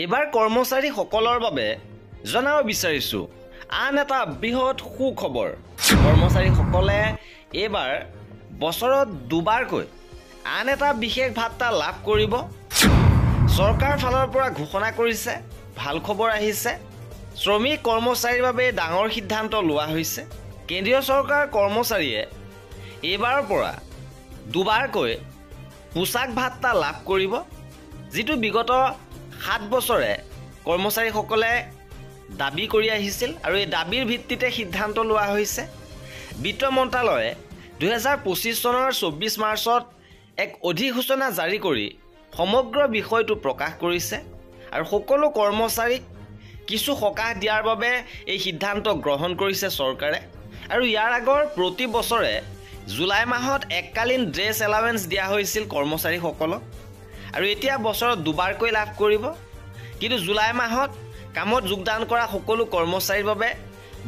এবাৰ কৰ্মচাৰীসকলৰ বাবে জনাব বিচাৰিছোঁ আন এটা বৃহৎ সুখবৰ। কৰ্মচাৰীসকলে এইবাৰ বছৰত দুবাৰকৈ আন এটা বিশেষ ভাত্তা লাভ কৰিব। চৰকাৰ ফালৰ পৰা ঘোষণা কৰিছে, ভাল খবৰ আহিছে। শ্ৰমিক কৰ্মচাৰীৰ বাবে ডাঙৰ সিদ্ধান্ত লোৱা হৈছে। কেন্দ্ৰীয় চৰকাৰ কৰ্মচাৰীয়ে এইবাৰৰ পৰা দুবাৰকৈ পোচাক ভাত্তা লাভ কৰিব, যিটো বিগত 7 বছৰে কৰ্মচাৰীসকলে দাবী কৰি আহিছিল আৰু এই দাবীৰ ভিত্তিতে সিদ্ধান্ত লোৱা হৈছে। বিত্ত মন্ত্ৰালয়ে 2025 চনৰ 24 মাৰ্চত এক অধিসূচনা জাৰি কৰি সমগ্ৰ বিষয়টো প্ৰকাশ কৰিছে আৰু সকলো কৰ্মচাৰীক কিছু সকাহ দিয়াৰ বাবে এই সিদ্ধান্ত গ্ৰহণ কৰিছে চৰকাৰে। আৰু ইয়াৰ আগৰ প্ৰতি বছৰে জুলাই মাহত এককালীন ড্ৰেছ এলাৱেন্স দিয়া হৈছিল কৰ্মচাৰীসকলক, আৰু এতিয়া বছৰত দুবাৰকৈ লাভ কৰিব। কিন্তু জুলাই মাহত কামত যোগদান কৰা সকলো কৰ্মচাৰীৰ বাবে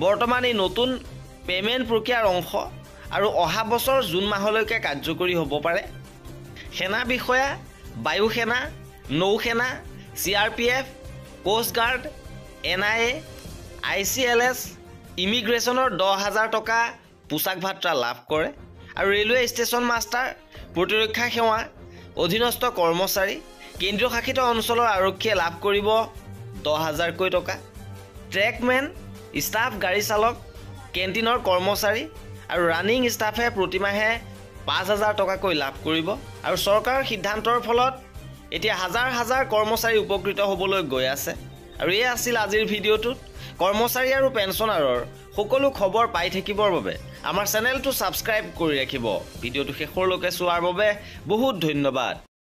বৰ্তমান এই নতুন পে'মেণ্ট প্ৰক্ৰিয়াৰ অংশ আৰু অহা বছৰ জুন মাহলৈকে কাৰ্যকৰী হ'ব পাৰে। সেনা বিষয়া, বায়ু সেনা, নৌ সেনা, CRPF, coast guard, NIA, ICLS, ইমিগ্ৰেশ্যনৰ 10,000 টকা পোচাক ভাত্তা লাভ কৰে। আৰু ৰেলৱে ষ্টেচন মাষ্টাৰ, প্ৰতিৰক্ষা সেৱা অধীনস্থ কৰ্মচাৰী, কেন্দ্ৰীয় শাসিত অঞ্চলৰ আৰক্ষীয়ে লাভ কৰিব 10,000কৈ টকা। ট্ৰেকমেন, ষ্টাফ গাড়ী চালক, কেণ্টিনৰ কৰ্মচাৰী আৰু ৰানিং ষ্টাফে প্ৰতিমাহে 5,000 টকাকৈ লাভ কৰিব। আৰু চৰকাৰৰ সিদ্ধান্তৰ ফলত এতিয়া হাজাৰ হাজাৰ কৰ্মচাৰী উপকৃত হ'বলৈ গৈ আছে। আৰু এয়া আছিল আজিৰ ভিডিঅ'টোত। কৰ্মচাৰী আৰু পেঞ্চনাৰৰ সকলো খবৰ পাই থাকিবৰ বাবে আমাৰ চেনেলটো ছাবস্ক্ৰাইব কৰি ৰাখিব। ভিডিঅ'টো শেষলৈকে চোৱাৰ বাবে বহুত ধন্যবাদ।